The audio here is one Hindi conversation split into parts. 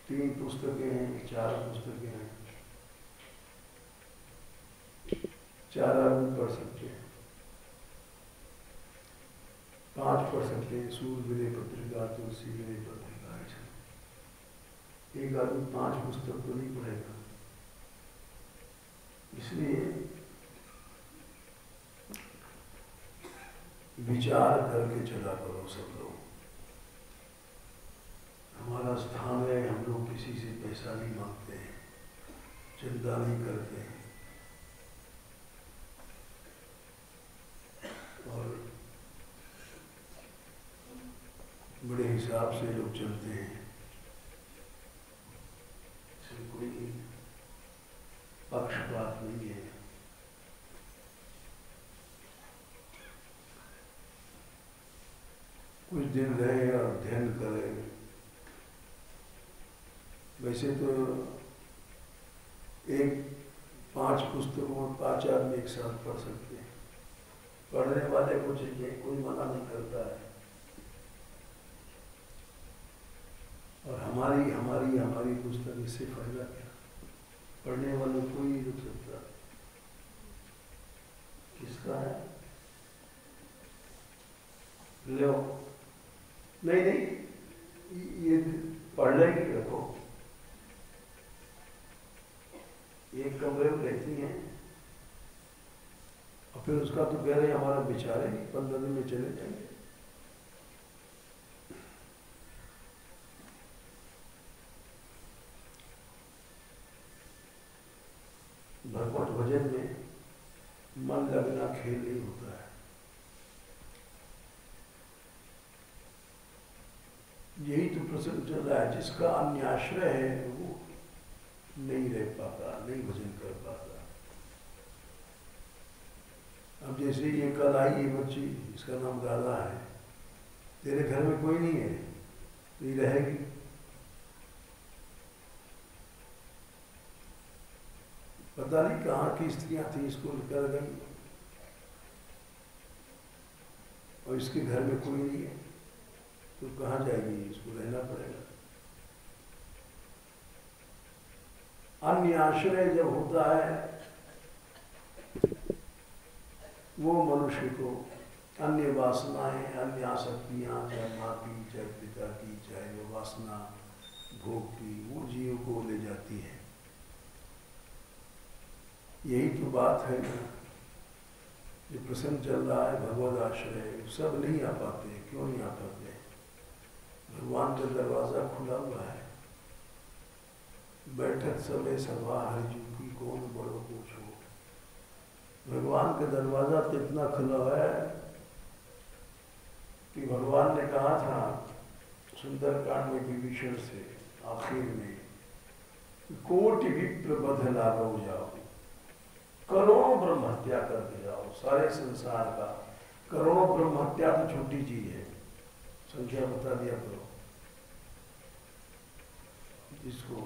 3 पुस्तकें हैं, 4 पुस्तकें हैं, 4 आदमी पढ़ सकते हैं, 5 पढ़ सकते हैं। सूर्य विनय पत्रिका, तुलसी विनय पत्रिका, ऐसे एक आदमी 5 पुस्तक तो नहीं पढ़ेगा। इसलिए विचार करके चला करो सब लोग। हमारा स्थान है, हम लोग किसी से पैसा नहीं मांगते हैं, चिंता नहीं करते हैं, और बड़े हिसाब से लोग चलते हैं। इसमें कोई पक्षपात नहीं है। कुछ दिन रहे और अध्ययन करें। वैसे तो 5 पुस्तकों में 5 आदमी एक साथ पढ़ सकते हैं। पढ़ने वाले को चाहिए, कोई मना नहीं करता है। और हमारी पुस्तक, इससे फायदा क्या? पढ़ने वालों को ही रुक सकता। किसका है? लो, नहीं, ये पढ़ लेंगे, रखो। एक कमरे में रहती हैं और फिर उसका तो कह रहे हैं हमारा विचार है नहीं, 15 दिन में चले जाएंगे। भगवत भजन में मन लगना खेल नहीं होता है। यही तो प्रसंग चल रहा है। जिसका अन्याश्रय है वो नहीं रह पाता, नहीं भजन कर पाता। अब जैसे ये कल आई ये बच्ची, इसका नाम राधा है, तेरे घर में कोई नहीं है तो ये रहेगी? पता नहीं कहाँ की स्त्रियां थी, इसको कर गई, और इसके घर में कोई नहीं है तो कहाँ जाएगी? इसको रहना पड़ेगा। अन्य आश्रय जब होता है वो मनुष्य को अन्य वासनाएं, अन्य आसक्तियां, चाहे माँ की, चाहे पिता की, चाहे वो वासना भोग की, वो जीव को ले जाती है। यही तो बात है ना। जो प्रसंग चल रहा है भगवद आश्रय, सब नहीं आ पाते। क्यों नहीं आ पाते? भगवान का दरवाजा खुला हुआ है। बैठक समय सभा हरिजू की कौन बड़ो पूछो। भगवान का दरवाजा तो इतना खुला है कि भगवान ने कहा था सुंदरकांड में विभीषण से आखिर में, कोटि विप्र बध लालो जाओ, करोड़ों ब्रह्म हत्या करके जाओ। सारे संसार का करोड़ों ब्रह्म हत्या तो छोटी चीज है, संख्या बता दिया करो। जिसको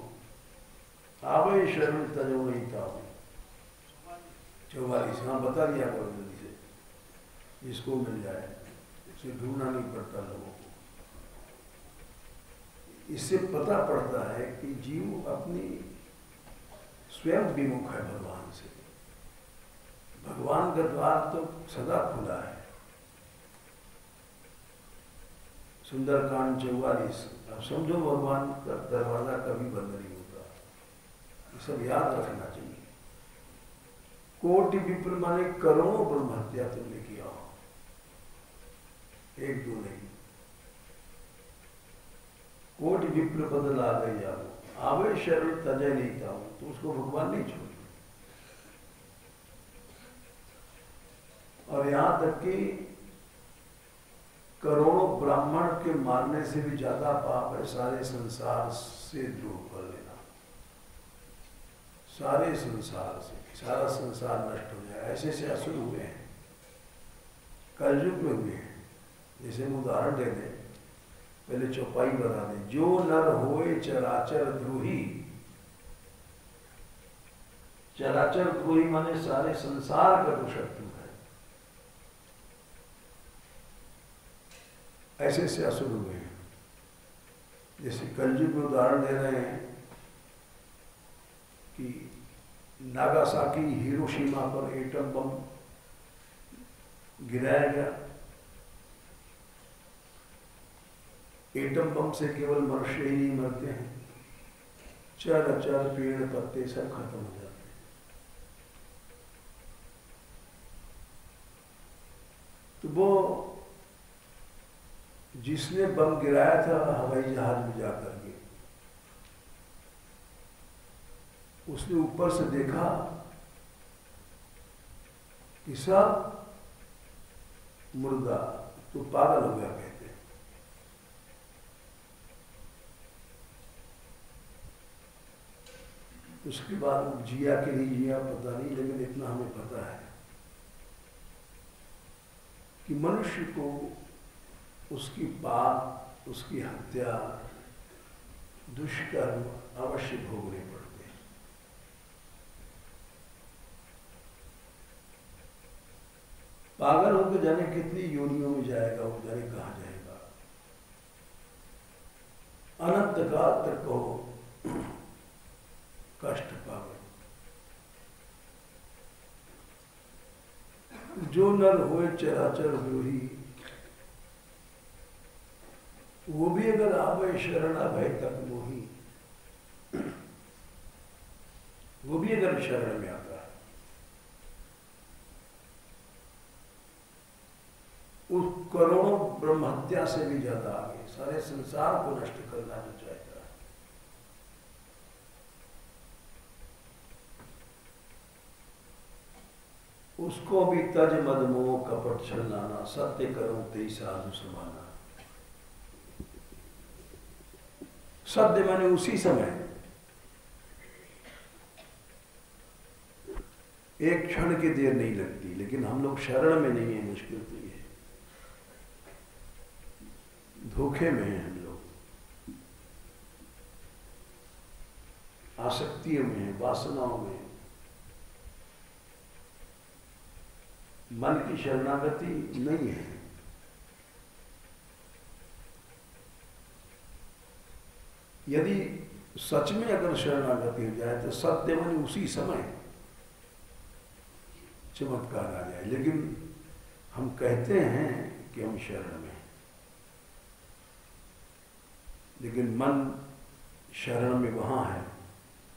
आवे शरण तजो नहीं था 44, हाँ बता दिया करो जल्दी से, जिसको मिल जाए, उसे ढूंढना नहीं पड़ता लोगों को। इससे पता पड़ता है कि जीव अपनी स्वयं विमुख है भगवान से। भगवान का द्वार तो सदा खुला है। सुंदरकांड 44। अब समझो भगवान का दरवाजा कभी बंद नहीं होता, ये सब याद रखना चाहिए। कोटि विप्र माने करोड़ों ब्रह्म हत्या तुमने किया हो, 1 2 नहीं। कोटि विप्र बदल आ गई जाओ, आवे शरण तजय नहीं था, तो उसको भगवान नहीं छोड़। और यहां तक कि करोड़ों ब्राह्मण के मारने से भी ज्यादा पाप है सारे संसार से द्रोह कर लेना। सारे संसार से, सारा संसार नष्ट हो जाए, ऐसे से असुर हुए हैं, कलयुग में हुए हैं। जैसे हम उदाहरण दे दें, पहले चौपाई बता दें। जो नर होए चराचर द्रोही, चराचर द्रोही माने सारे संसार का तो शत्रु है, ऐसे से असुर हुए हैं। जैसे कलयुग में उदाहरण दे रहे हैं कि नागासाकी हिरोशिमा पर एटम बम गिराया गया। एटम बम से केवल मनुष्य ही नहीं मरते हैं, चर अचर पेड़ पत्ते सब खत्म हो जाते हैं। तो वो जिसने बम गिराया था हवाई जहाज में जाकर के, उसने ऊपर से देखा कि सब मुर्दा, तो पागल हो गया कहते हैं। उसके बाद वो जिया कि नहीं जिया पता नहीं, लेकिन इतना हमें पता है कि मनुष्य को उसकी पाप, उसकी हत्या, दुष्कर्म अवश्य भोगने पड़ते हैं। पागल होकर जाने कितनी योनियों में जाएगा, वो जाने कहाँ जाएगा। अनंत काल तक कहो कष्ट पावे। जो नर होए चराचर होई, वो भी अगर आवे शरणा भय तक मोही, वो भी अगर शरण में आता है, उस करोड़ों ब्रह्म हत्या से भी ज्यादा आगे सारे संसार को नष्ट करना जो चाहता है। उसको भी तज मद मोह कपट छल नाना, सत्य करो ते साधु समाना। सत्य माने उसी समय, एक क्षण की देर नहीं लगती, लेकिन हम लोग शरण में नहीं है, मुश्किल तो ये है, धोखे में हैं हम लोग, आसक्तियों में हैं, वासनाओं में। मन की शरणागति नहीं है। यदि सच में अगर शरणागति हो जाए तो सत्य माने उसी समय चमत्कार आ जाए। लेकिन हम कहते हैं कि हम शरण में, लेकिन मन शरण में वहां है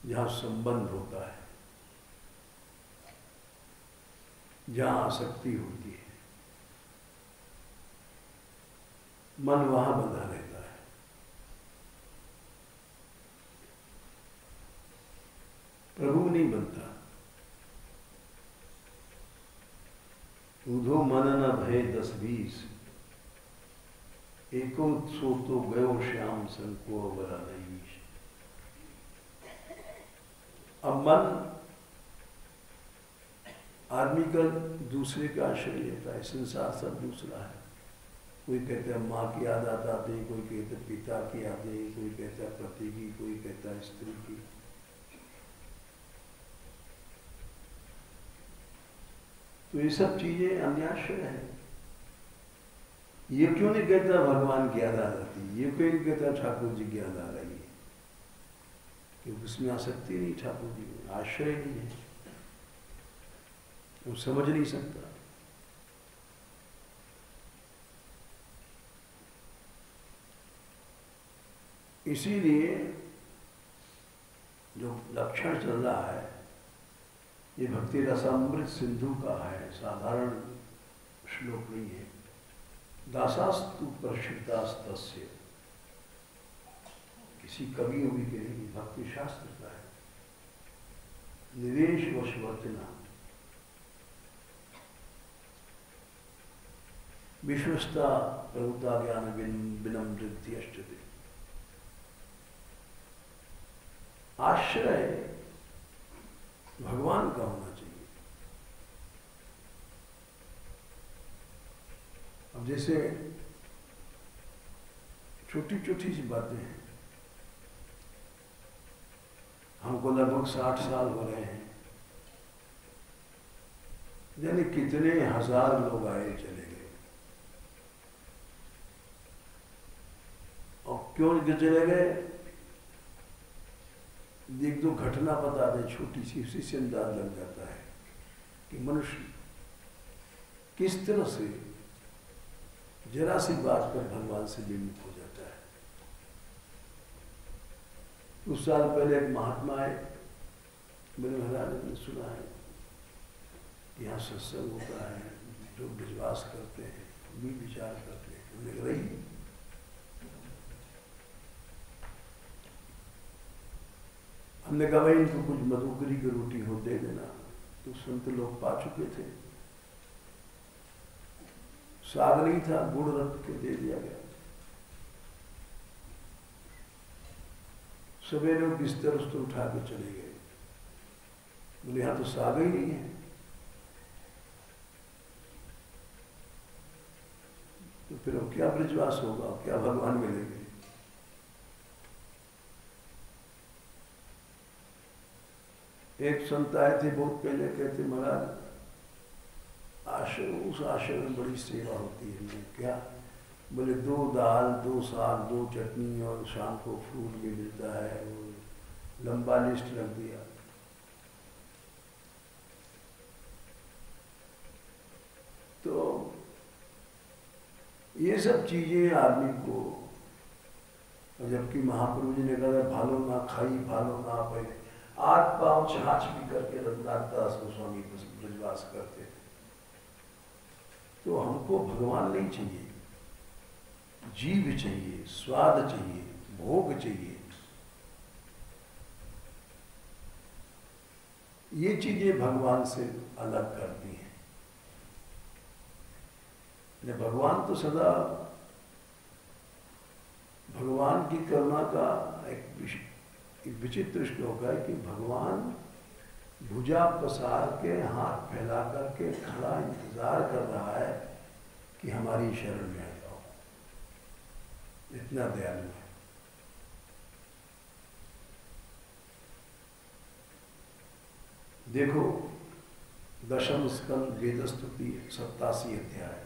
जहां संबंध होता है, जहां आसक्ति होती है, मन वहां बंधा रहता है। प्रभु नहीं बनता। उधो मन न भय 10-20, एको सो तो गयो श्याम संको बरा नहीं। अब मन आदमी का दूसरे का आश्रय लेता है, संसार सब दूसरा है। कोई कहता है माँ की याद आती है, कोई कहता है पिता की यादें, कोई कहता है पति की, कोई कहता है स्त्री की। तो ये सब चीजें अन्याश्रय है। ये क्यों नहीं कहता भगवान की याद आ जाती, ये क्यों नहीं कहता ठाकुर जी की याद आ रही है, क्योंकि उसमें आसक्ति नहीं, ठाकुर जी में आश्रय नहीं है, वो समझ नहीं सकता। इसीलिए जो लक्षण चल रहा है ये भक्ति रसामृत सिंधु का है, साधारण श्लोक नहीं है। दासास्तु प्रक्षिप्तास्तस्य, किसी कवि होगी के नहीं, भक्ति शास्त्र का है। निवेश वशवर्तना, विश्वस्ता प्रभुता ज्ञान विनम्रति अष्टदे। आश्रय भगवान का होना चाहिए। अब जैसे छोटी छोटी सी बातें हैं, हमको लगभग 60 साल हो रहे हैं, यानी कितने हजार लोग आए चले गए, और क्यों चले गए? एक दो घटना बता दे छोटी सी, उसी से अंदाज लग जाता है कि मनुष्य किस तरह से जरा सी बात पर भगवान से विमुख हो जाता है। कुछ साल पहले एक महात्मा आए, मेरे महाराज ने सुना है यहाँ सत्संग होता है, जो विश्वास करते हैं भी विचार करते हैं। हमने कहा रही हमने कहा भाई इनको कुछ मधुकरी की रोटी हो दे देना। तो संत लोग पा चुके थे, साग नहीं था, गुड़ रख के दे दिया गया। सवेरे बिस्तर उसको उठा के चले गए। बोले यहाँ तो साग ही नहीं है। तो फिर अब क्या ब्रजवास होगा, क्या भगवान मिलेंगे? एक संत आए थे बहुत पहले, कहते महाराज आश्रम, उस आश्रम में बड़ी सेवा होती है। क्या? बोले 2 दाल 2 साग 2 चटनी और शाम को फ्रूट भी मिलता है। वो लंबा लिस्ट रख दिया। तो ये सब चीजें आदमी को, जबकि महाप्रभु जी ने कहा भालो ना खाई भालो ना पाई, 8 पाँव छाछ भी करके रघुनाथदास गोस्वामी ब्रजवास करते थे। तो हमको भगवान नहीं चाहिए, जीव चाहिए, स्वाद चाहिए, भोग चाहिए। ये चीजें भगवान से अलग करती हैं। भगवान तो सदा, भगवान की करुणा का एक विचित्र श्लोक है कि भगवान भुजा पसार के हाथ फैला करके खड़ा इंतजार कर रहा है कि हमारी शरण में आ जाओ। इतना दयालु है। देखो 10वें स्कंद वेदस्तुति 87 अध्याय।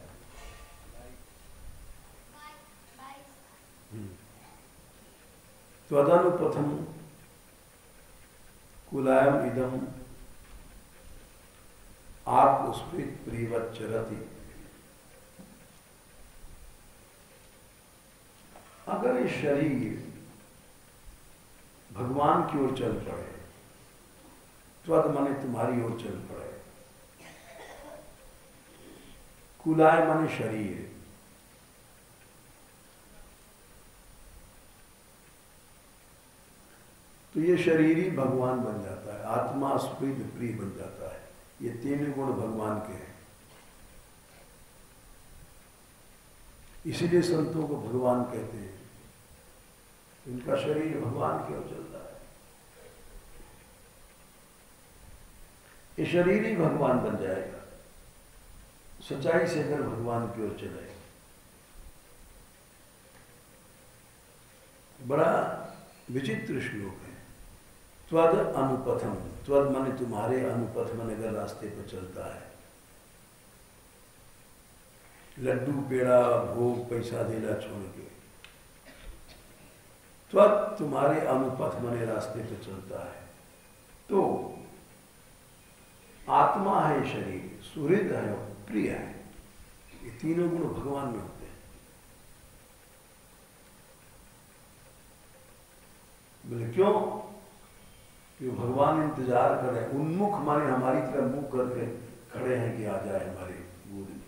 त्वदनुपथम कुलायम इदम आत्मस्मृत प्रियवच्चरति। अगर ये शरीर भगवान की ओर चल पड़े, त्वद माने तुम्हारी ओर चल पड़े, कुलाय माने शरीर, तो ये शरीर ही भगवान बन जाता है। आत्मा स्मृत प्रिय बन जाता है। ये 3 गुण भगवान के हैं। इसीलिए संतों को भगवान कहते हैं। इनका शरीर भगवान की ओर चलता है। ये शरीर ही भगवान बन जाएगा सच्चाई से अगर भगवान की ओर चले। बड़ा विचित्र श्लोक है। त्वद अनुपथम, त्वद माने तुम्हारे, अनुपथ माने अगर रास्ते पर चलता है। लड्डू पेड़ा भोग पैसा देना छोड़ के, त्वद तुम्हारे, अनुपथ माने रास्ते पर चलता है। तो आत्मा है शरीर, सुहृद है, प्रिय है। ये 3 गुण भगवान में होते हैं। बोले क्यों? कि भगवान इंतजार कर रहे हैं। उन्मुख माने हमारी तरफ मुंह करके खड़े हैं कि आ जाए हमारे गोद में।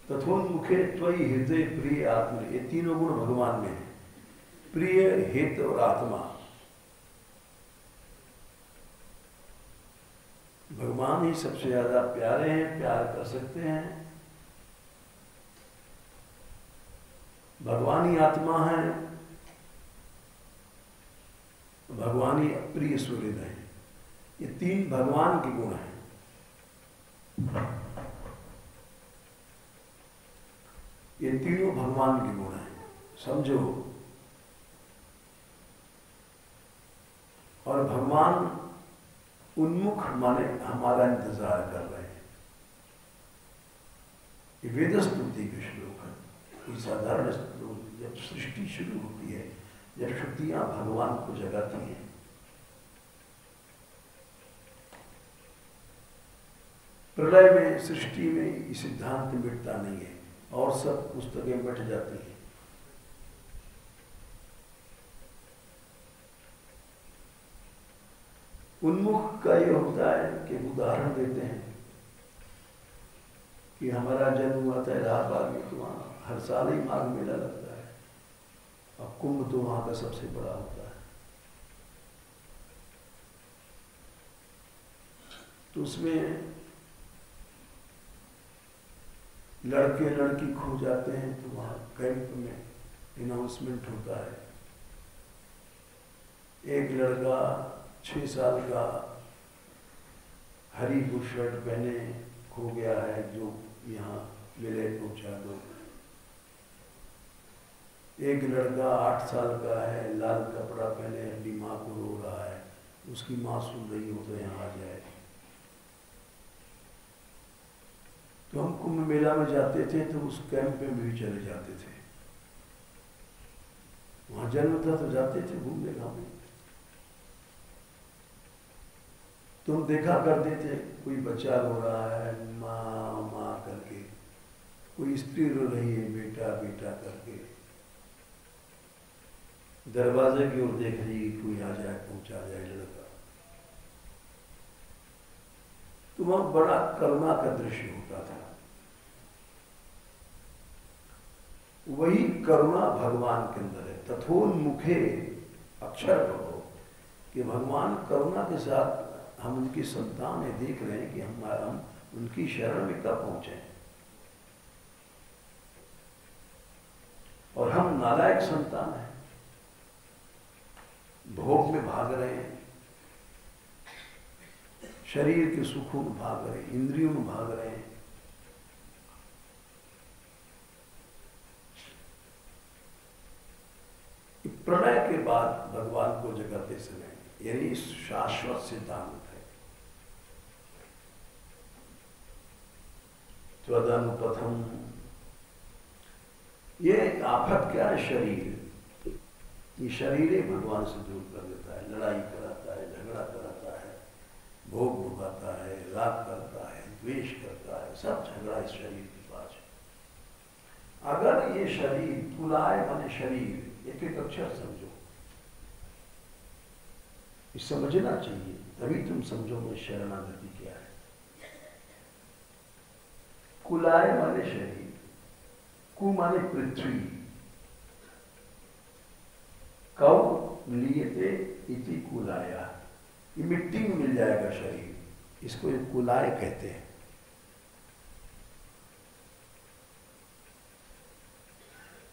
तथोन्मुखे त्वयि हृदय प्रिय आत्मा। ये 3 गुण भगवान में है, प्रिय, हित और आत्मा। भगवान ही सबसे ज्यादा प्यारे हैं, प्यार कर सकते हैं। भगवान ही आत्मा है, भगवान ही प्रिय सुहृद है। ये 3 भगवान के गुण हैं। ये तीनों भगवान के गुण हैं, समझो। और भगवान उन्मुख माने हमारा इंतजार कर रहे हैं। ये वेद स्तुति के श्लोक है, कोई साधारण श्लोक। जब सृष्टि शुरू होती है, जब श्रुतियां भगवान को जगाती हैं, प्रलय में सृष्टि में ये सिद्धांत मिटता नहीं है और सब पुस्तकें मिट जाती हैं। उन्मुख का ये होता है कि उदाहरण देते हैं कि हमारा जन्म हुआ था इलाहाबाद में, तो वहाँ हर साल ही माघ मेला लगता है, और कुंभ तो वहाँ का सबसे बड़ा होता है। तो उसमें लड़के लड़की खो जाते हैं, तो वहाँ कैंप में अनाउंसमेंट होता है, एक लड़का 6 साल का हरी बुशर्ट पहने खो गया है, जो यहाँ मिले पहुँचा दो। एक लड़का 8 साल का है, लाल कपड़ा पहने अपनी माँ को रो रहा है, उसकी माँ सुन रही हो तो यहाँ आ जाए। तो हम कुंभ मेला में जाते थे, तो उस कैंप में भी चले जाते थे। वहाँ जन्म था तो जाते थे घूमने घामने। तो हम देखा करते थे, कोई बच्चा रो रहा है माँ माँ करके, कोई स्त्री रो रही है बेटा बेटा करके, दरवाजे की ओर देख रही, कोई आ जाए पहुंचा जाए लड़का। तो वहां बड़ा करुणा का दृश्य होता था। वही करुणा भगवान के अंदर है। तथोन्मुखे अक्षर भगो, कि भगवान करुणा के साथ हम उनकी संतान है, देख रहे हैं कि हम उनकी शरण में कब पहुंचे, और हम नालायक संतान हैं, भोग में भाग रहे हैं, शरीर के सुखों में भाग रहे हैं, इंद्रियों में भाग रहे हैं। प्रलय के बाद भगवान को जगाते समय, यानी शाश्वत सिद्धांत है। त्वदनुपथम, ये आफत क्या है? शरीर। ये शरीर ही भगवान से दूर कर देता है, लड़ाई कराता है, झगड़ा कराता है, भोग भुगाता है, राग करता है, द्वेष करता है, सब झगड़ा इस शरीर के पास है। अगर ये शरीर कुलाय माने शरीर, एक एक अक्षर समझो, ये समझना चाहिए, तभी तुम समझोगे शरणागति क्या है। कुलाय माने शरीर, कु माने पृथ्वी, कौ लियते इति कुलाया, ये मिट्टी में मिल जाएगा शरीर, इसको एक कुलाय कहते हैं।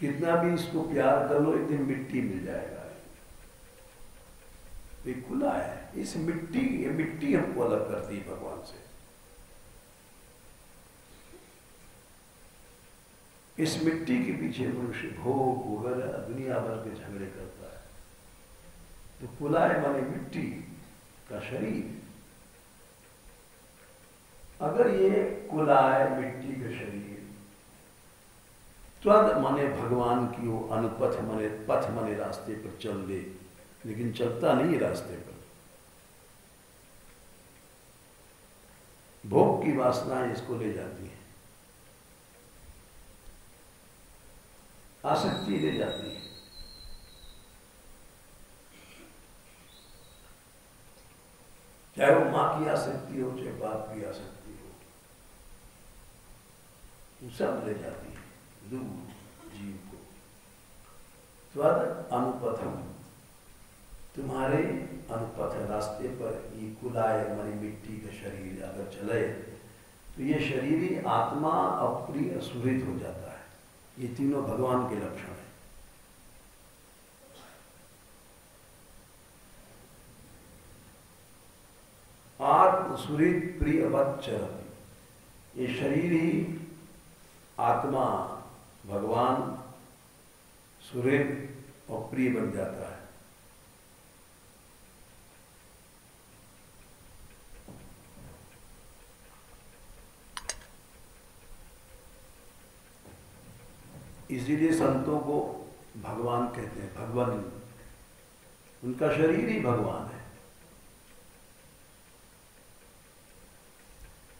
कितना भी इसको प्यार कर लो, एक दिन मिट्टी मिल जाएगा। ये कुला है, इस मिट्टी, ये मिट्टी हमको अलग करती है भगवान से। इस मिट्टी के पीछे मनुष्य भोग वगैरह दुनिया भर के झगड़े करता है। तो कुलाय माने मिट्टी का शरीर। अगर ये कुलाय मिट्टी का शरीर, त्वद माने भगवान की वो, अनुपथ माने पथ माने रास्ते पर चल दे, लेकिन चलता नहीं रास्ते पर, भोग की वासनाएं इसको ले जाती है, आसक्ति ले जाती है। चाहे वो मां की आसक्ति हो, चाहे बाप की आसक्ति हो, वो सब ले जाती है दूर जीव को। त्वद अनुपथम, तुम्हारे अनुपथ रास्ते पर ये कुलाय मानी मिट्टी का शरीर अगर चले, तो ये शरीर ही आत्मा अप्रिय असुरित हो जाता है। ये तीनों भगवान के लक्षण हैं। आत्म सुरित प्रियवत चरति, ये शरीर ही आत्मा भगवान सुरित और प्रिय बन जाता है। इसीलिए संतों को भगवान कहते हैं, भगवान। उनका शरीर ही भगवान है।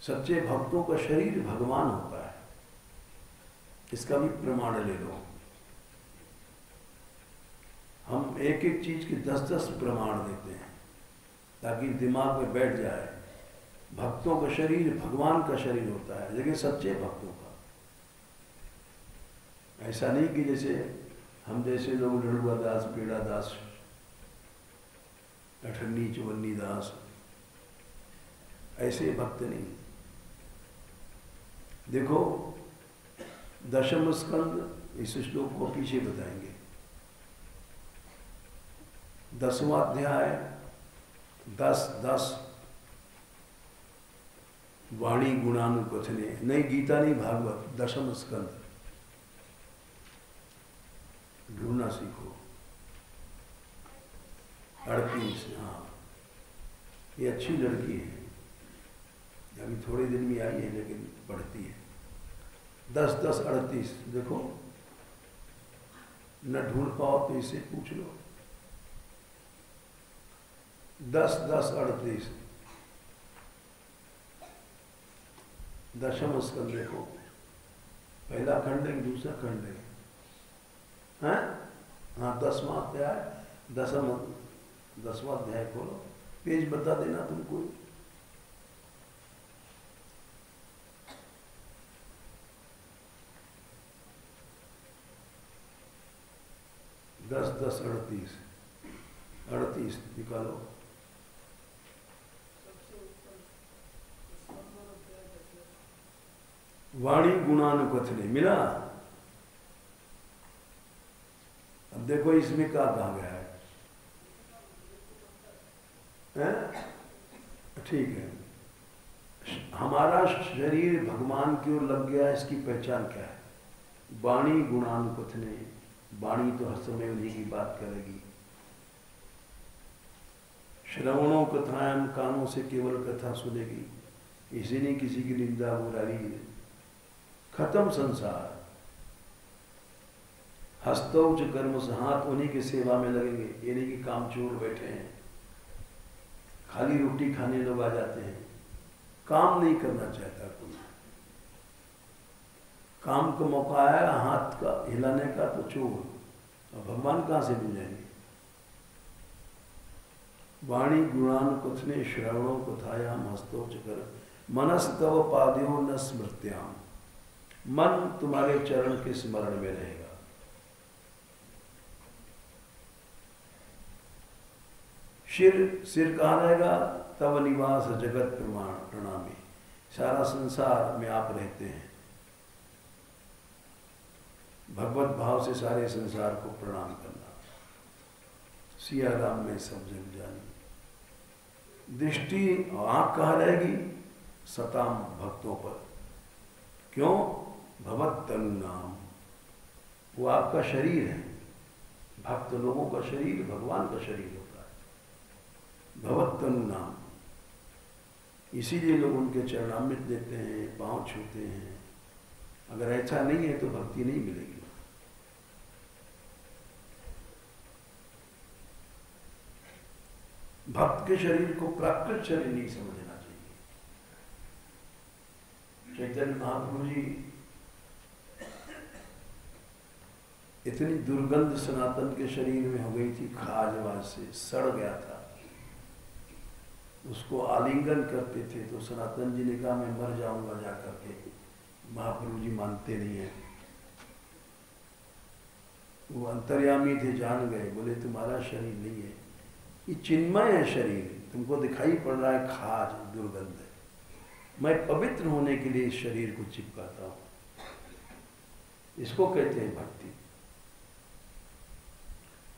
सच्चे भक्तों का शरीर भगवान होता है, इसका भी प्रमाण ले लो। हम एक एक चीज के 10-10 प्रमाण देते हैं ताकि दिमाग में बैठ जाए। भक्तों का शरीर भगवान का शरीर होता है, लेकिन सच्चे भक्तों का। ऐसा नहीं कि जैसे हम जैसे लोग लड़ुआ दास, पेड़ा दास, अठन्नी चौवन्नी दास, ऐसे भक्त नहीं। देखो दशम स्कंद, इस श्लोक को पीछे बताएंगे। 10वां अध्याय 10:10 वाणी गुणानुकथने, नहीं गीता नहीं भागवत, दशम स्कंद ढूंढना सीखो। 38, हाँ ये अच्छी लड़की है, अभी थोड़े दिन में आई है लेकिन पढ़ती है। 10:10:38 देखो, न ढूंढ पाओ तो इसे पूछ लो। 10:10:38 दशम स्कंद देखो, पहला खंड है, दूसरा खंड है। हाँ 10वां अध्याय, 10वां अध्याय खोलो, पेज बता देना तुमको। दस 38 निकालो। वाणी गुणानुकथने मिला। अब देखो इसमें क्या कहा गया है, ठीक है। हमारा शरीर भगवान की ओर लग गया, इसकी पहचान क्या है? वाणी गुणानुकथने, वाणी तो हर समय उन्हीं की बात करेगी। श्रवणों कथाएं, कानों से केवल कथा सुनेगी, इसी नहीं किसी की निंदा बुराई। खत्म संसार। हस्तौच कर्म से, हाथ उन्हीं की सेवा में लगेंगे, ये नहीं कि कामचोर बैठे हैं, खाली रोटी खाने लोग आ जाते हैं, काम नहीं करना चाहता कोई। काम का मौका आया हाथ का हिलाने का तो चोर, और भगवान कहाँ से मिल जाएंगे? वाणी गुणानुकथने श्रवणों कथायाम हस्तौच कर मनस्तव पाद्यो न स्मृत्याम। मन तुम्हारे चरण के स्मरण में रहेगा। सिर कहाँ रहेगा? तव निवास जगत प्रणामी। सारा संसार में आप रहते हैं। भगवत भाव से सारे संसार को प्रणाम करना। सिया राम में सब जग जानी। दृष्टि आंख कहाँ रहेगी? सताम भक्तों पर। क्यों? भगवत तनु नाम, वो आपका शरीर है। भक्त लोगों का शरीर भगवान का शरीर होता है। भगवत तनु नाम, इसीलिए लोग उनके चरणामृत देते हैं, पांव छूते हैं। अगर ऐसा नहीं है तो भक्ति नहीं मिलेगी। भक्त के शरीर को प्राकृत शरीर नहीं समझना चाहिए। चैतन्य महाप्रभु जी इतनी दुर्गंध सनातन के शरीर में हो गई थी, खाजवाज से सड़ गया था। उसको आलिंगन करते थे तो सनातन जी ने कहा मैं मर जाऊंगा जाकर के। महाप्रभु जी मानते नहीं है। वो अंतर्यामी थे, जान गए, बोले तुम्हारा शरीर नहीं है, ये चिन्मय है शरीर, तुमको दिखाई पड़ रहा है खाज दुर्गंध है। मैं पवित्र होने के लिए इस शरीर को चिपकाता हूं। इसको कहते हैं भक्ति।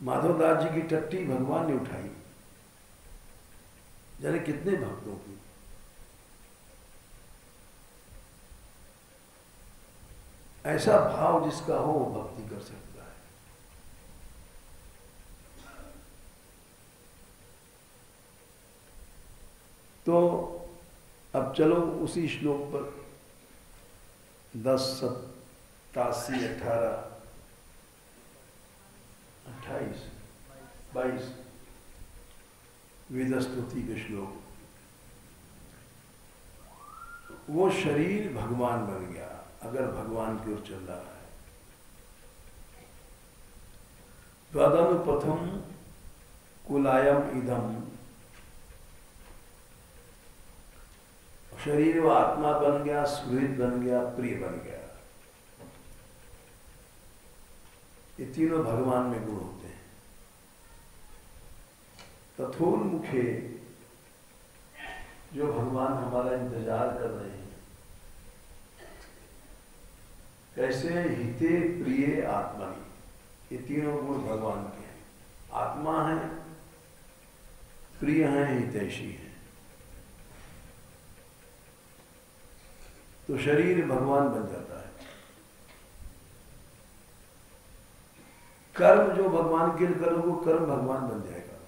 माधवदास जी की टट्टी भगवान ने उठाई, जाने कितने भक्तों की। ऐसा भाव जिसका हो वो भक्ति कर सकता है। तो अब चलो उसी श्लोक पर 10, 87, 18 28, 22 वेद स्तुति के श्लोक। वो शरीर भगवान बन गया अगर भगवान की ओर चल रहा है। त्वदनुपथम कुलायम इदम, शरीर व आत्मा बन गया, सुहृद बन गया, प्रिय बन गया। ये तीनों भगवान में गुण होते हैं। तथोन्मुखे, जो भगवान हमारा इंतजार कर रहे हैं, कैसे हिते प्रिय आत्मनि, ये तीनों गुण भगवान के हैं। आत्मा है, प्रिय है, हितैषी है। तो शरीर भगवान बन जाता है। कर्म जो भगवान के लिए करो, वो कर्म भगवान बन जाएगा।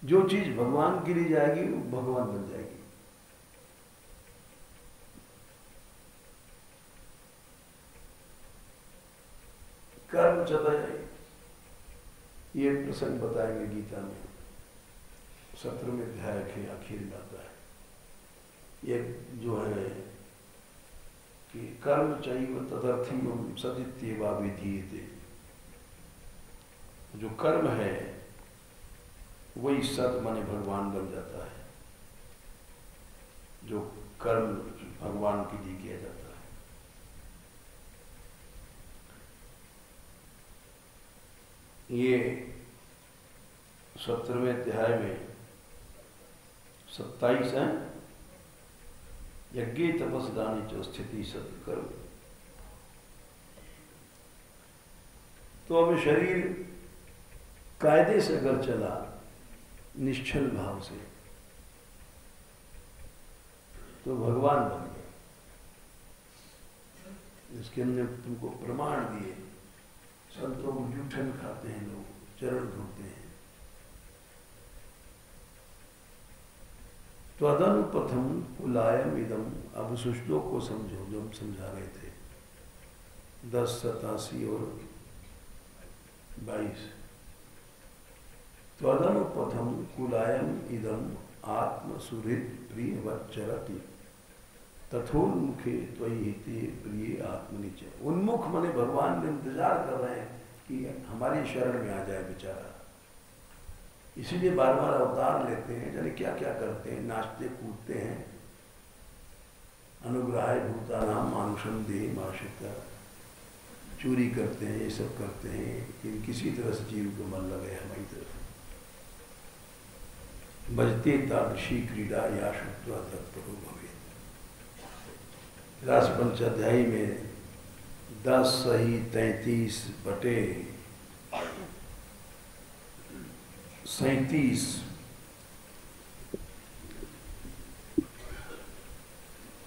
जो चीज भगवान के लिए जाएगी वो भगवान बन जाएगी। कर्म चला जाएगी। ये प्रसंग बताएंगे गीता में, 17वें अध्याय के आखिर में आता है। ये जो है कि कर्म चाहिए तदर्थम सदित्येवा विधीयते, जो कर्म है वही सत माने भगवान बन जाता है। जो कर्म भगवान के लिए किया जाता है। ये 17वें अध्याय में 27 है, यज्ञ तपस्दानी च स्थिति सत्कर्म। तो अब शरीर कायदे से अगर चला, निश्चल भाव से, तो भगवान बन गया। इसके हमने तुमको प्रमाण दिए। संतों को जूठन खाते हैं लोग, चरण धोते हैं। तो अदनुपथम कुलायम इदम, अब उस श्लोक को समझो जो हम समझा रहे थे, 10, 87 और 22। तो अदनुपथम कुलायम इदम आत्म सुहृद प्रिय वच्चरति तथोन्मुखे त्वयि हिते प्रिय आत्मनिच। उन्मुख माने भगवान ने इंतजार कर रहे हैं कि हमारी शरण में आ जाए बेचारा। इसीलिए बार बार अवतार लेते हैं, जाने क्या क्या करते हैं, नाचते कूदते हैं। अनुग्रहाय भूतानाम मानुषम देह माशिता, चोरी करते हैं, ये सब करते हैं कि किसी तरह से जीव को मन लगे हमारी तरफ। बजते तादृशी क्रीड़ा या शुद्धा तत्परो भवे। रास पंचाध्यायी में 10 सही 33 बटे 37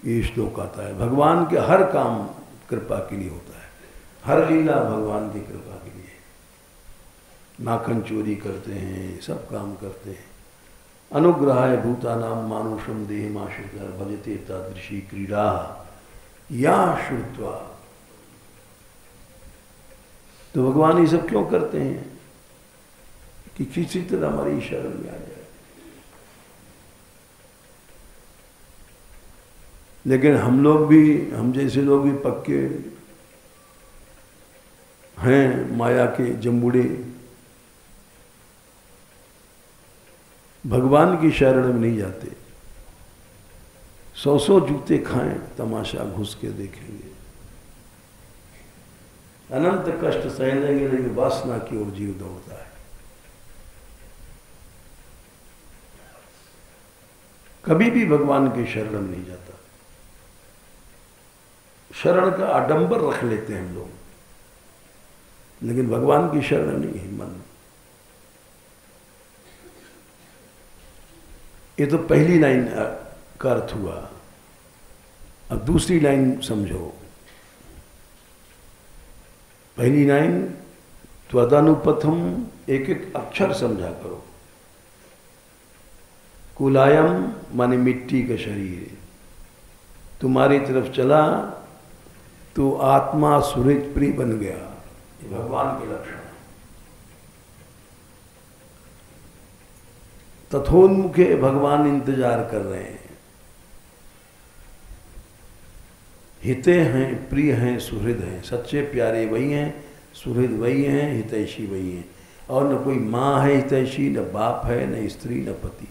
ये श्लोक आता है। भगवान के हर काम कृपा के लिए होता है, हर लीला भगवान की कृपा के लिए। नाखन चोरी करते हैं, सब काम करते हैं। अनुग्रहाय भूतानाम मानुषम देहमाश्रिता भजते तादृशी क्रीड़ा या श्रुत्वा। तो भगवान ये सब क्यों करते हैं कि किसी तरह हमारी शरण में आ जाए। लेकिन हम लोग भी, हम जैसे लोग भी पक्के हैं, माया के जम्बूड़े, भगवान की शरण में नहीं जाते। 100 जूते खाएं, तमाशा घुस के देखेंगे। अनंत कष्ट सह लेंगे, लेकिन वासना की ओर जीव दौड़ता है। कभी भी भगवान की शरण में नहीं जाता। शरण का आडंबर रख लेते हैं हम लोग, लेकिन भगवान की शरण नहीं है मन। ये तो पहली लाइन का अर्थ हुआ। अब दूसरी लाइन समझो। पहली लाइन त्वदनुपथम, एक एक अक्षर समझा करो। कुलायम माने मिट्टी का शरीर, तुम्हारी तरफ चला तो आत्मा सुहृद प्रिय बन गया। ये भगवान के लक्षण है। तथोन्मुखे भगवान इंतजार कर रहे हैं। हिते हैं, प्रिय हैं, सुहृद हैं। सच्चे प्यारे वही हैं, सुहृद वही हैं, हितैषी वही हैं। और न कोई माँ है हितैषी, न बाप है, न स्त्री, न पति।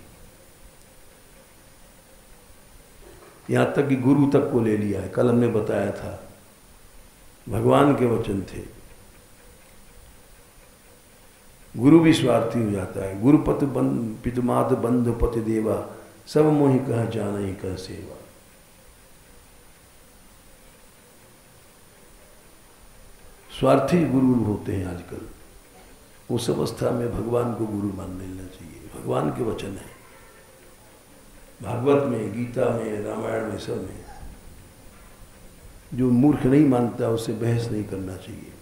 यहाँ तक कि गुरु तक को ले लिया है। कल हमने बताया था, भगवान के वचन थे। गुरु भी स्वार्थी हो जाता है। गुरुपति पितुमात बंधु पति देवा, सब मोहि कह जाना ही कह सेवा। स्वार्थी गुरु होते हैं आजकल। उस अवस्था में भगवान को गुरु मान लेना चाहिए। भगवान के वचन है, भागवत में, गीता में, रामायण में, सब में। जो मूर्ख नहीं मानता उससे बहस नहीं करना चाहिए।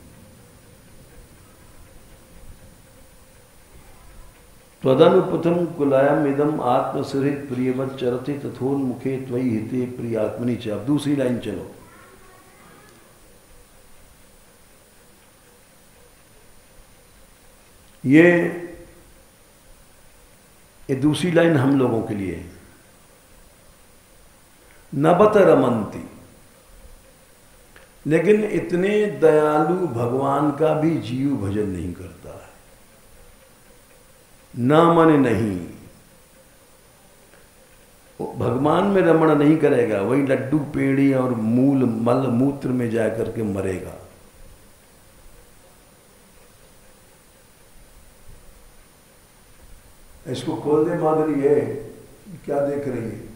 त्वदनुपथम कुलायम इदम आत्मसरित प्रियवत चरते तथोन्मुखे त्वयि हिते प्रिय आत्मनि च। अब दूसरी लाइन चलो। ये दूसरी लाइन हम लोगों के लिए है। नबत रमंती, लेकिन इतने दयालु भगवान का भी जीव भजन नहीं करता है। न मन नहीं, भगवान में रमण नहीं करेगा, वही लड्डू पेड़ी और मूल मल मूत्र में जाकर के मरेगा। इसको खोल दे माधुरी, है क्या देख रही है?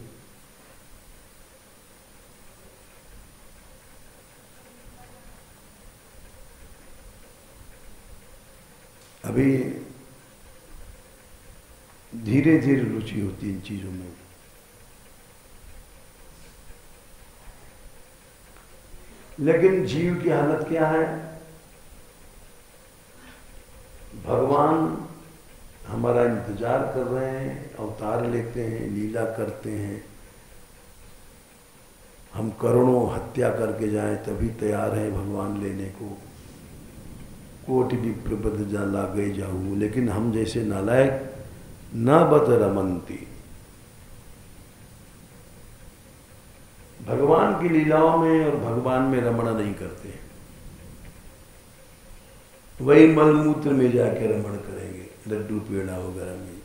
अभी धीरे धीरे रुचि होती है इन चीजों में। लेकिन जीव की हालत क्या है? भगवान हमारा इंतजार कर रहे हैं, अवतार लेते हैं, लीला करते हैं। हम करोड़ों हत्या करके जाएं तभी तैयार हैं भगवान लेने को। कोटि विप्र बद जा लागे जाऊं, लेकिन हम जैसे नालायक न बत रमंती, भगवान की लीलाओं में और भगवान में रमण नहीं करते। वही मलमूत्र में जाके रमण करेंगे, लड्डू पेड़ा वगैरह में।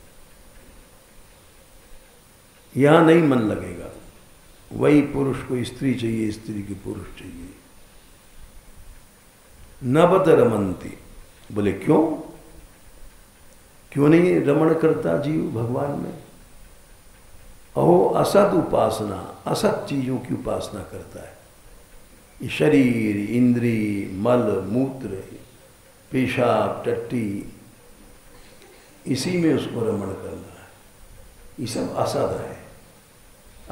यहां नहीं मन लगेगा। वही पुरुष को स्त्री चाहिए, स्त्री की पुरुष चाहिए। नबत रमंती, बोले क्यों? क्यों नहीं रमण करता जीव भगवान में? अहो असत उपासना, असत चीजों की उपासना करता है। शरीर, इंद्री, मल मूत्र, पेशाब, टट्टी, इसी में उसको रमण करना है। ये सब असद है।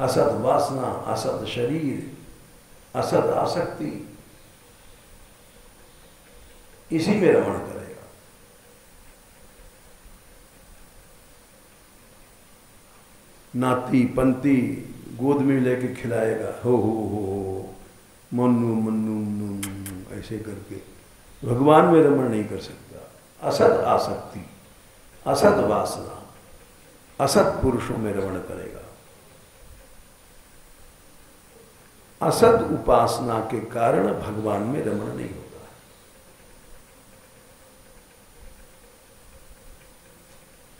असद वासना, असद शरीर, असद आसक्ति, इसी में रमण करेगा। नाती पंती गोद में लेके खिलाएगा, हो मन्नू मन्नू मन्नू ऐसे करके। भगवान में रमण नहीं कर सकता। असद आसक्ति, असद वासना, असद पुरुषों में रमण करेगा। असद उपासना के कारण भगवान में रमण नहीं होता।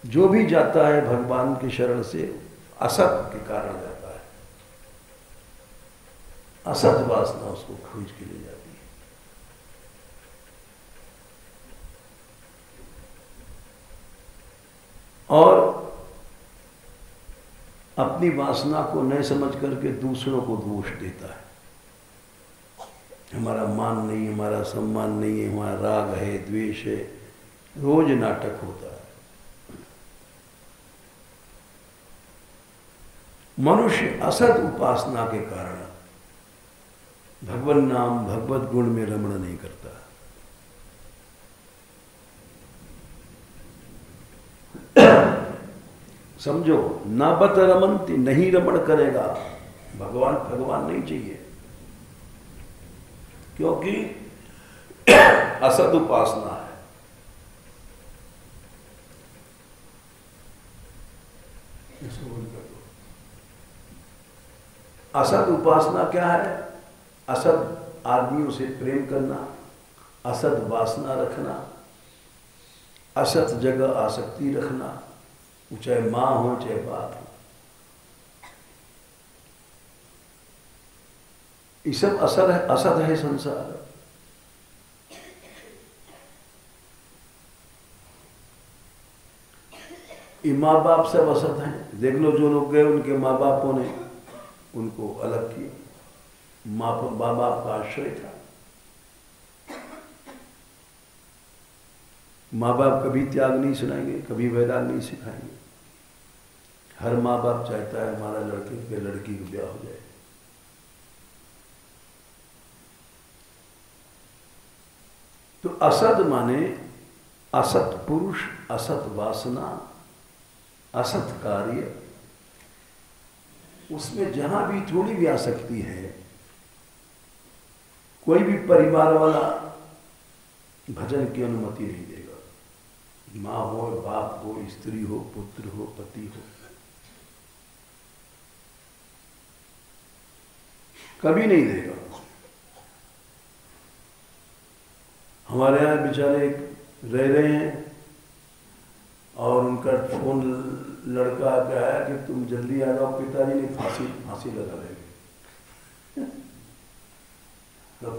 जो भी जाता है भगवान की शरण से असत के कारण जाता है। असत वासना उसको खींच के ले जाती है। और अपनी वासना को न समझ करके दूसरों को दोष देता है। हमारा मान नहीं, हमारा सम्मान नहीं है, हमारा राग है, द्वेष है। रोज नाटक होता है। मनुष्य असद उपासना के कारण भगवत नाम, भगवत गुण में रमण नहीं करता। समझो, नाबत रमंती, नहीं रमण करेगा। भगवान नहीं चाहिए। क्योंकि असद उपासना है। इसको बोल कर दो। असद उपासना क्या है? असद आदमियों से प्रेम करना, असद वासना रखना, असत जगह आसक्ति रखना, चाहे माँ हो चाहे बाप हो, ये सब असर है, असत है संसार। ये माँ बाप सब असत हैं। देख लो जो लोग गए उनके माँ बापों ने उनको अलग किया, माँ बाप का आश्रय था। माँ बाप कभी त्याग नहीं सुनाएंगे, कभी वैराग नहीं सिखाएंगे। हर माँ बाप चाहता है हमारा लड़के के लड़की का ब्याह हो जाए। तो असत माने असत पुरुष, असत वासना, असत कार्य, उसमें जहां भी थोड़ी भी आसक्ति है, कोई भी परिवार वाला भजन की अनुमति नहीं देगा। माँ हो, बाप हो, स्त्री हो, पुत्र हो, पति हो, कभी नहीं देगा। हमारे यहाँ बेचारे रह रहे हैं और उनका फोन लड़का आके आया कि तुम जल्दी आ जाओ, पिताजी ने फांसी लगा लेंगे।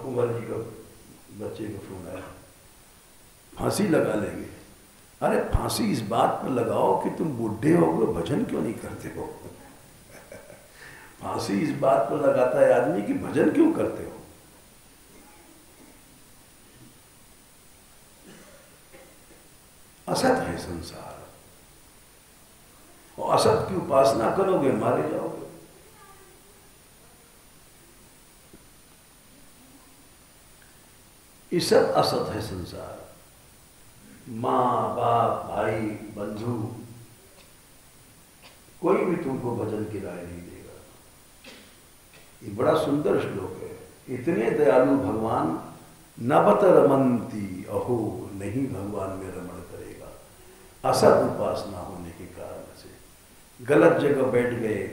कुमार जी का बच्चे का फोन आया, फांसी लगा लेंगे। अरे फांसी इस बात पर लगाओ कि तुम बूढ़े हो गए, भजन क्यों नहीं करते हो? फांसी इस बात पर लगाता है आदमी कि भजन क्यों करते हो? असत है संसार, और असत की उपासना करोगे मारे जाओगे। ये सब असत है संसार। माँ बाप भाई बंधु कोई भी तुमको भजन की राय नहीं देगा। ये बड़ा सुंदर श्लोक है। इतने दयालु भगवान नबत रमंती, अहो नहीं भगवान में रमण करेगा। असत उपासना होने के कारण से गलत जगह बैठ गए,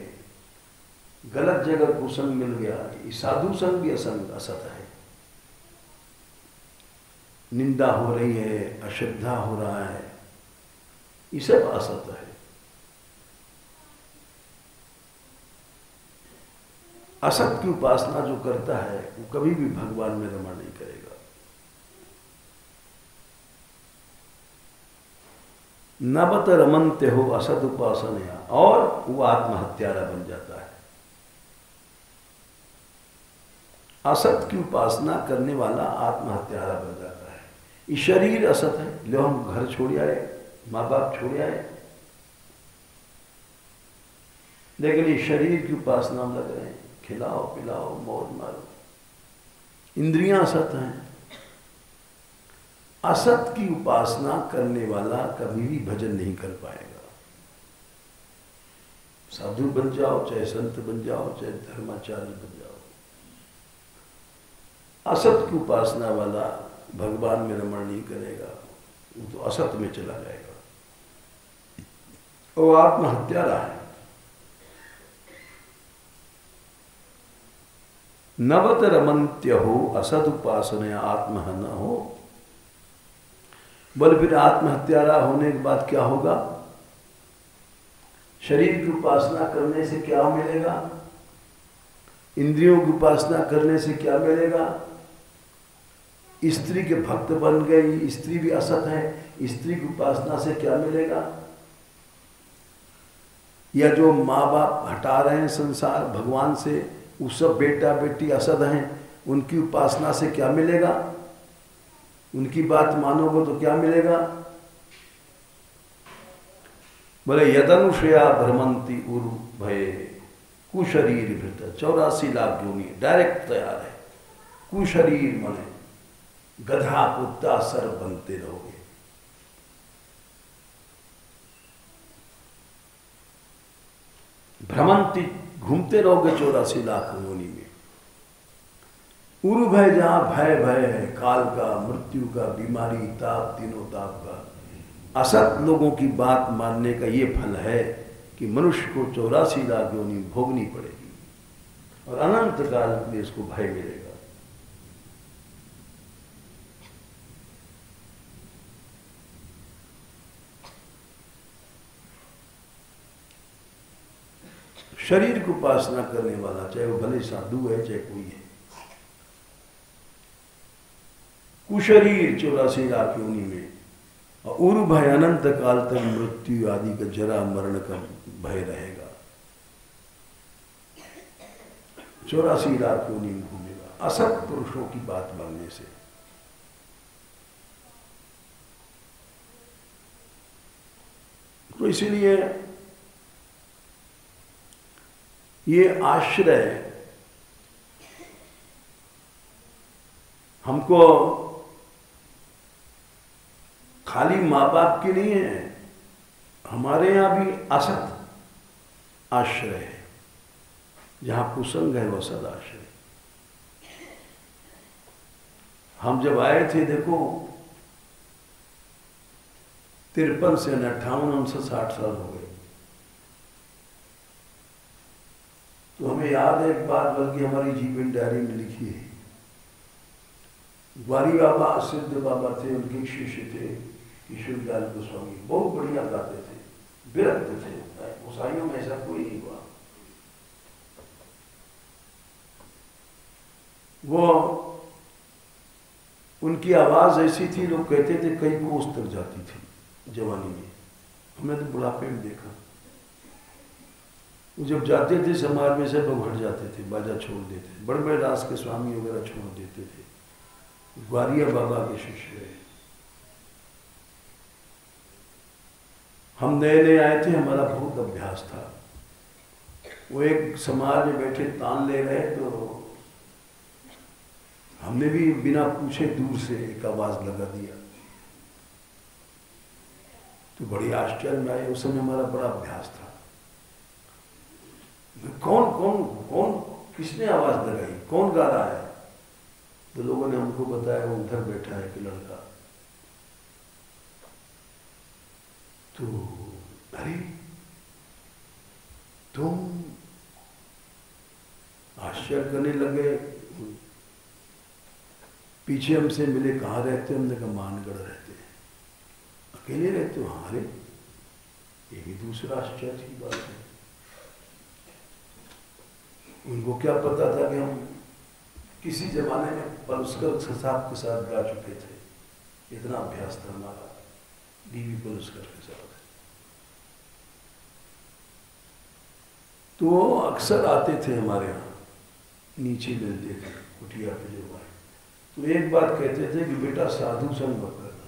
गलत जगह कुसंग मिल गया। ये साधु संग भी असत है। निंदा हो रही है, अश्रद्धा हो रहा है, ये सब असत है। असत की उपासना जो करता है वो कभी भी भगवान में रमण नहीं करेगा। नबत रमनते हो असत उपासना, और वो आत्महत्यारा बन जाता है। असत की उपासना करने वाला आत्महत्यारा बन जाता है। ये शरीर असत है। लो हम घर छोड़ आए, माँ बाप छोड़ आए, लेकिन ये शरीर की उपासना में लग रहे हैं, खिलाओ पिलाओ मौज मारो। इंद्रियां असत हैं। असत की उपासना करने वाला कभी भी भजन नहीं कर पाएगा। साधु बन जाओ, चाहे संत बन जाओ, चाहे धर्माचार्य बन जाओ, असत की उपासना वाला भगवान में रमण नहीं करेगा, वो तो असत में चला जाएगा। वो आत्महत्यारा है। नवत रमंत्य हो असत उपासना आत्मह न हो। बोले फिर आत्महत्यारा होने के बाद क्या होगा? शरीर की उपासना करने से क्या मिलेगा? इंद्रियों की उपासना करने से क्या मिलेगा? स्त्री के भक्त बन गई, स्त्री भी असत है, स्त्री की उपासना से क्या मिलेगा? या जो माँ बाप हटा रहे हैं संसार भगवान से, वो सब बेटा बेटी असत हैं, उनकी उपासना से क्या मिलेगा? उनकी बात मानोगे तो क्या मिलेगा? बोले यदनुषया भ्रमंती उरु भय कुशरीर भृत 84 लाख योनि डायरेक्ट तैयार है। कुशरीर मने गधा कुत्ता सर बनते रहोगे। भ्रमंती घूमते रहोगे 84 लाख योनि में। उरु भय, जहां भय भय है, काल का, मृत्यु का, बीमारी, ताप, तीनों ताप का। असत लोगों की बात मानने का ये फल है कि मनुष्य को 84 लाख योनि भोगनी पड़ेगी और अनंत काल के लिए इसको भय मिलेगा। शरीर की उपासना करने वाला, चाहे वो भले साधु है चाहे कोई है, कुशरीर 84 लाख योनि में, और उरु भय, अनंत काल तक मृत्यु आदि का, जरा मरण का भय रहेगा। 84 लाख योनि में घूमेगा असत पुरुषों की बात मानने से। तो इसलिए ये आश्रय हमको खाली माँ बाप की नहीं है, हमारे यहां भी असत आश्रय है। जहां कुसंग है वो सद आश्रय। हम जब आए थे, देखो 53 से 58, हमसे 60 साल हो गए। तो हमें याद है एक बात, बल्कि हमारी जीवन डायरी में लिखी है। ग्वारी बाबा सिद्ध बाबा थे, उनके शिष्य थे ईश्वरलाल गोस्वामी, बहुत बढ़िया गाते थे, विरक्त थे, गोसाइयों में ऐसा कोई नहीं हुआ। वो उनकी आवाज ऐसी थी, लोग कहते थे कई कोस तक जाती थी जवानी में। हमने तो बुढ़ापे में देखा, वो जब जाते थे समाज में से लोग हट जाते थे, बाजा छोड़ देते, बड़े बड़े रास के स्वामी वगैरह छोड़ देते थे। ग्वारिया बाबा के शिष्य है। हम नए नए आए थे, हमारा बहुत अभ्यास था। वो एक समाज में बैठे तान ले रहे, तो हमने भी बिना पूछे दूर से एक आवाज लगा दिया। तो बड़ी आश्चर्य में आए। उस समय हमारा बड़ा अभ्यास था। कौन कौन कौन किसने आवाज लगाई, कौन गा रहा है? तो लोगों ने हमको बताया वो उधर बैठा है कि लड़का। तो अरे तुम आश्चर्य करने लगे। पीछे हमसे मिले, कहाँ रहते? हमने कहा मानगढ़ रहते हैं। अकेले रहते हो? हाँ। अरे ये भी दूसरा आश्चर्य की बात है। उनको क्या पता था कि हम किसी जमाने में पलुस्कर साहब के साथ गा चुके थे। इतना अभ्यास था हमारा डीवी पलुस्कर के साथ। तो वो अक्सर आते थे हमारे यहाँ, नीचे मिलते थे कुटिया पे जो आए। तो एक बात कहते थे कि बेटा साधु संग मत करना।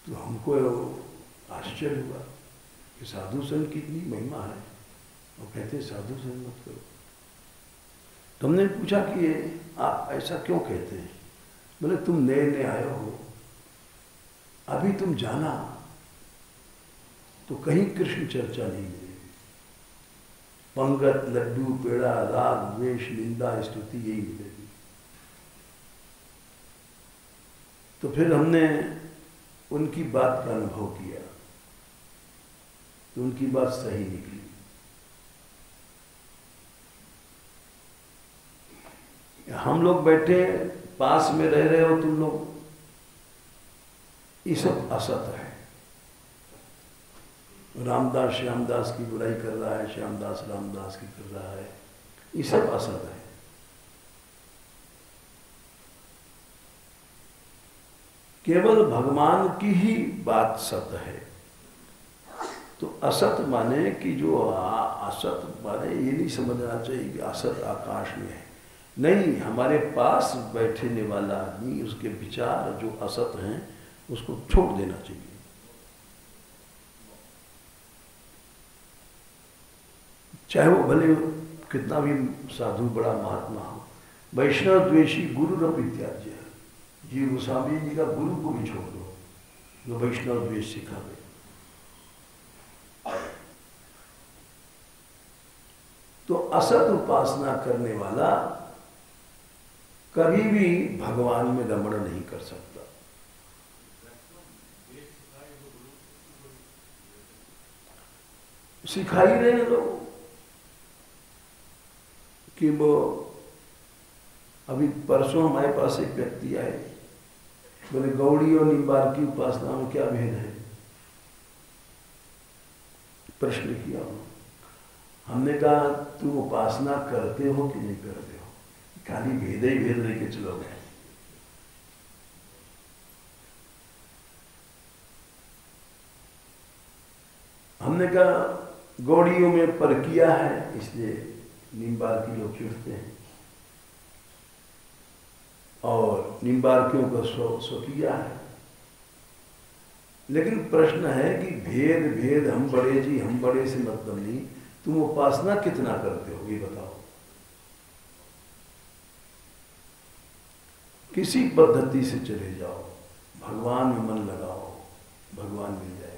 तो हमको आश्चर्य हुआ कि साधु संग की इतनी महिमा है, वो कहते साधु संग मत करो। तो हमने पूछा कि आप ऐसा क्यों कहते हैं? बोले तुम नए नए आए हो, अभी तुम जाना तो कहीं कृष्ण चर्चा नहीं मिलेगी। पंगत, लड्डू, पेड़ा, राग, द्वेष, निंदा, स्तुति यही मिलेगी। तो फिर हमने उनकी बात का अनुभव किया तो उनकी बात सही निकली। हम लोग बैठे पास में रह रहे हो तुम लोग, ये सब असत है। रामदास श्यामदास की बुराई कर रहा है, श्यामदास रामदास की कर रहा है, ये सब असत है। केवल भगवान की ही बात सत्य है। तो असत माने कि जो असत माने ये नहीं समझना चाहिए कि असत आकाश में है। नहीं, हमारे पास बैठने वाला आदमी, उसके विचार जो असत हैं उसको छोड़ देना चाहिए। चाहे वो भले कितना भी साधु बड़ा महात्मा हो। वैष्णव द्वेषी गुरु रप इत्यादि है। जी गोस्वामी जी का गुरु को भी छोड़ दो जो वैष्णव द्वेष सिखावे। तो असत उपासना करने वाला कभी भी भगवान में रमण नहीं कर सकता। सिखाई रहे लोग कि वो अभी परसों हमारे पास एक व्यक्ति आए, बोले गौड़ी और निम्बार की उपासना में क्या भेद है? प्रश्न किया। हमने कहा तुम उपासना करते हो कि नहीं करते हो? खाली भेद ही भेद लेके चलोगे। हमने कहा गौड़ियों में पर किया है इसलिए निम्बार की लोग चिढ़ते हैं, और निम्बारकियों का स्वकीय है। लेकिन प्रश्न है कि भेद भेद हम बड़े जी हम बड़े से मतलब नहीं, तुम उपासना कितना करते हो ये बताओ। किसी पद्धति से चले जाओ, भगवान में मन लगाओ, भगवान मिल जाएगा।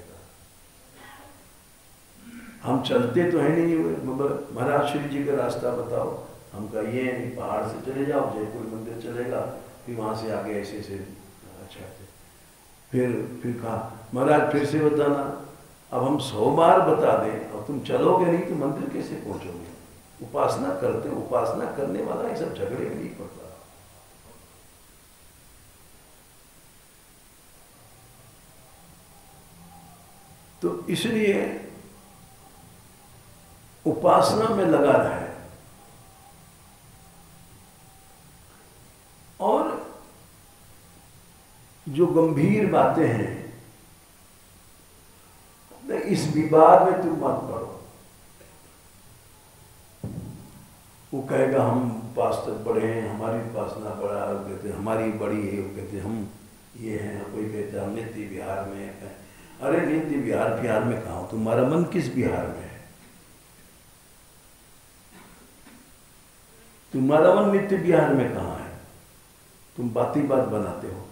हम चलते तो है नहीं हुए, महाराज श्री जी का रास्ता बताओ। हम कहा ये पहाड़ से चले जाओ, जयपुर मंदिर चलेगा, फिर वहां से आगे ऐसे ऐसे। अच्छा फिर कहा महाराज फिर से बताना। अब हम 100 बार बता दें और तुम चलोगे नहीं तो मंदिर कैसे पहुंचोगे? उपासना करते, उपासना करने वाला ये सब झगड़े में नहीं पड़ता। तो इसलिए उपासना में लगा रहे। और जो गंभीर बातें हैं इस विवाद में तुम मत पड़ो। वो कहेगा हम उपासक बड़े हैं, हमारी उपासना बड़ा है, कहते हैं हमारी बड़ी है, वो कहते हैं हम ये हैं, कोई कहते हैं हम नित्य विहार में है। अरे नित्य विहार में कहा, तुम्हारा मन किस विहार में है? तुम्हारा मन नित्य विहार में कहाँ है? तुम बाती बात बनाते हो।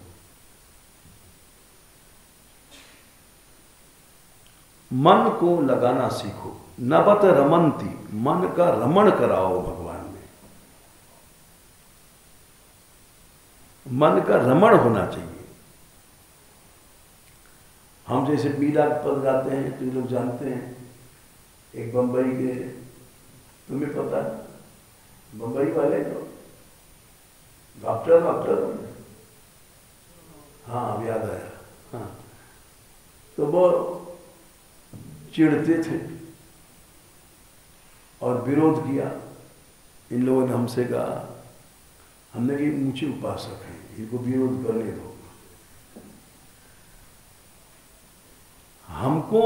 मन को लगाना सीखो। नवत रमंती, मन का रमण कराओ भगवान में। मन का रमण होना चाहिए। हम जैसे बीला पद गाते हैं, तुम लोग जानते हैं, एक बंबई के, तुम्हें पता है बंबई वाले तो डॉक्टर हाँ अब याद आया। हाँ तो वो चिढ़ते थे और विरोध किया। इन लोगों ने हमसे कहा, हमने कि ऊंचे उपासक हैं, इनको विरोध करने दो। हमको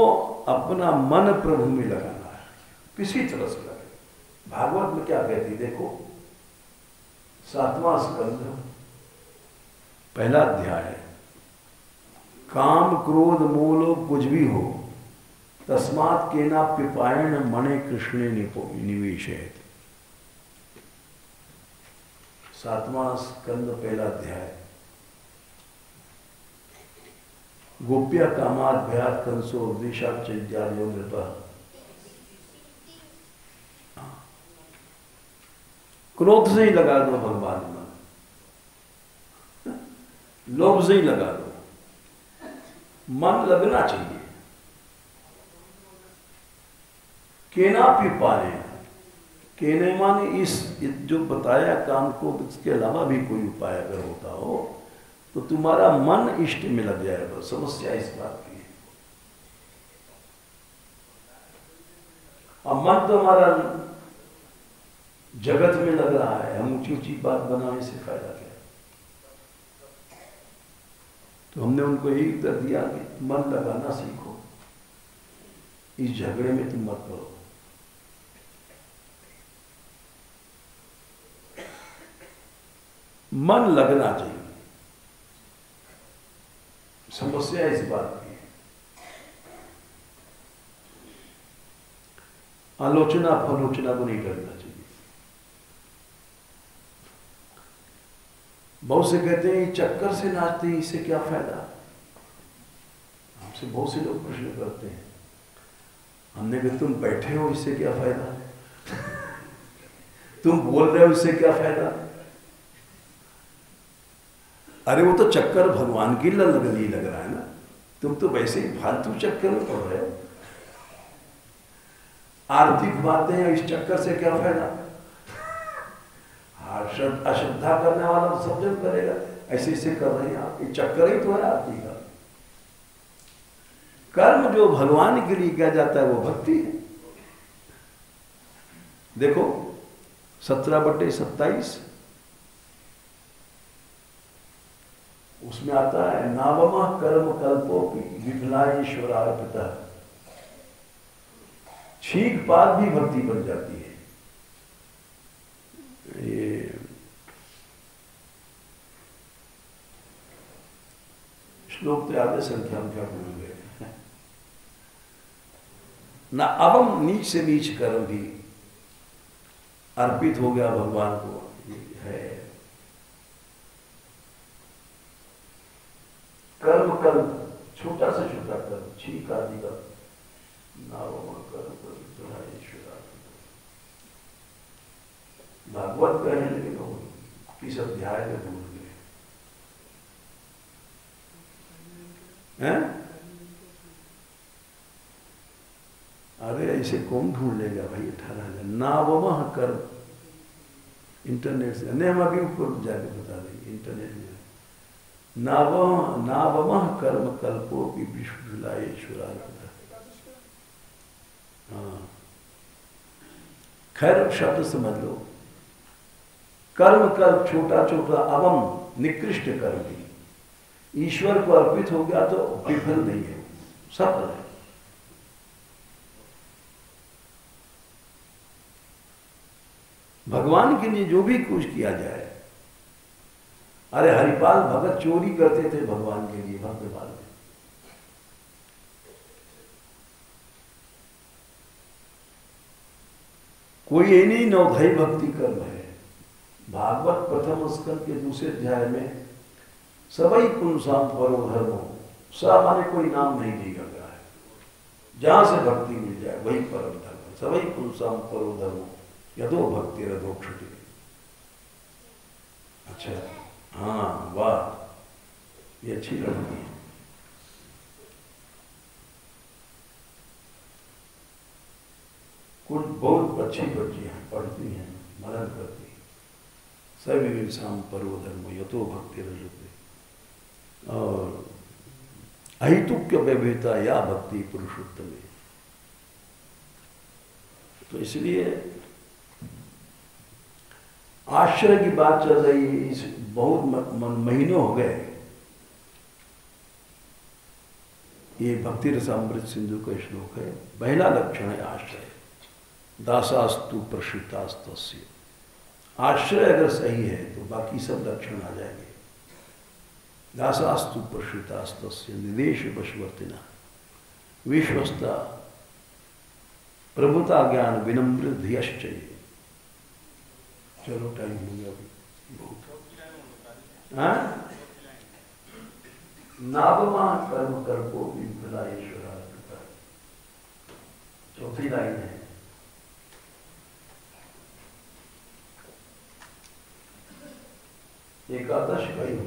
अपना मन प्रभु में लगाना है, किसी तरह से लगे। भागवत में क्या कहती देखो, 7वां स्कंद 1 अध्याय, काम क्रोध मोह कुछ भी हो तस्मात् केनाप्यपायेन मने कृष्णे निवेशयेत्। 7वां स्कंद 1 अध्याय। गोप्या कामाद्भयात् कंसो विषात् चैद्यार्यो नृपः। क्रोध से ही लगा दो भगवान मन, लोभ से ही लगा दो। मन लगना चाहिए। केनापि पारे, केने माने इस जो बताया काम को, इसके अलावा भी कोई उपाय अगर होता हो तो तुम्हारा मन इष्ट में लग जाएगा। समस्या इस बात की है। अब मन तो हमारा जगत में लग रहा है, हम ऊंची ऊंची बात बनाने से फायदा क्या? तो हमने उनको यही उत्तर दिया कि मन लगाना सीखो, इस झगड़े में तुम मत पड़ो। मन लगना चाहिए। समस्या इस बात की है। आलोचना फलोचना को नहीं करना चाहिए। बहुत से कहते हैं चक्कर से नाचते हैं, इससे क्या फायदा? हमसे बहुत से लोग प्रश्न करते हैं। हमने कहा तुम बैठे हो, इससे क्या फायदा है? तुम बोल रहे हो इससे क्या फायदा? अरे वो तो चक्कर भगवान की नहीं लग रहा है ना, तुम तो वैसे ही फालतू चक्कर में पड़ रहे हो। आर्थिक बातें हैं, इस चक्कर से क्या फायदा? अश्रद्धा करने वाला तो सब जन करेगा, ऐसे ऐसे कर रहे हैं आप, ये चक्कर ही तो है आरती का। कर्म जो भगवान के लिए किया जाता है वो भक्ति है। देखो 17/27 उसमें आता है, नावमा कर्म कल्पो विफलाईश्वरार्पिता। छींक पात भी भक्ति बन जाती है। ये श्लोक तो याद है, संख्या में क्या भूल गए। ना अवम नीच से नीच कर्म भी अर्पित हो गया भगवान को, है कर्म कर्म, छोटा से छोटा कर्म, छीक आदि का नावम कर्म भागवत कहें, लेकिन वो किस अध्याय में भूल गए हैं? अरे ऐसे कौन ढूंढ लेगा भाई? 18,000 नावमः कर्म, इंटरनेट से नहीं, हम अभी ऊपर जाके बता देंगे इंटरनेट में। नावमः कर्म कल्पो की विश्वलायेश्वरार्पिता। हाँ, खैर शब्द समझ लो। कर्म कल्प छोटा छोटा, अवम निकृष्ट कर्म भी ईश्वर को अर्पित हो गया तो विफल नहीं है, सफल है। भगवान के लिए जो भी कुछ किया जाए, अरे हरिपाल भगत चोरी करते थे भगवान के लिए, भक्तपाल में। कोई ये नहीं नवधई भक्ति कर्म है। भागवत प्रथम स्कंद के दूसरे अध्याय में सबई पुंसाम परो धर्मो, सब माने कोई नाम नहीं दिया गया है, जहां से भक्ति मिल जाए वही परम धर्म। सबई पुंसाम परो धर्मो यदो भक्ति रदोक्षति। अच्छा, हाँ वाह, ये अच्छी लड़की है। कुछ बहुत अच्छी बच्चियां पढ़ती हैं, मनन करती, सभी शाम परो धर्म यतो भक्ति रजते। और अहितुक्य व्यभिता या भक्ति पुरुषोत्तम। तो इसलिए आश्रय की बात चल रही है, इस बहुत महीनों हो गए ये भक्ति रसामृत सिंधु का श्लोक है। पहला लक्षण है आश्रय, दासास्तु प्रशितास्तस्य। आश्रय अगर सही है तो बाकी सब लक्षण आ जाएंगे। दासास्तु प्रशितास्तस्य निदेश वशवर्तिना, विश्वस्ता प्रभुता ज्ञान विनम्र धियश्चय। चलो टाइम हो गया अभी बहुत। हाँ, नावमा कर्म कर्पो विफलाईश्वरार्पिता, चौथी लाइन है। एकादश का ही हो